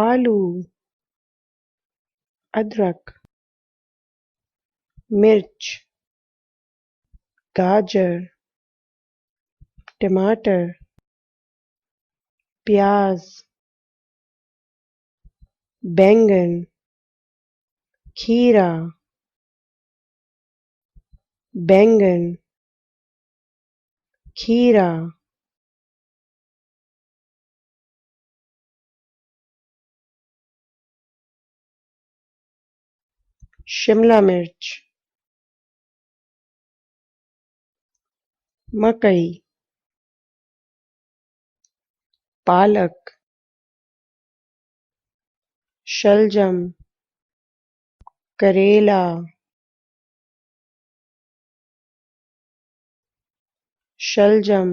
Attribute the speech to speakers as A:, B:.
A: आलू, अदरक, मिर्च, गाजर, टमाटर, प्याज, बैंगन, खीरा, बैंगन, खीरा, शिमला मिर्च, मकई, पालक, शलजम, करेला, शलजम,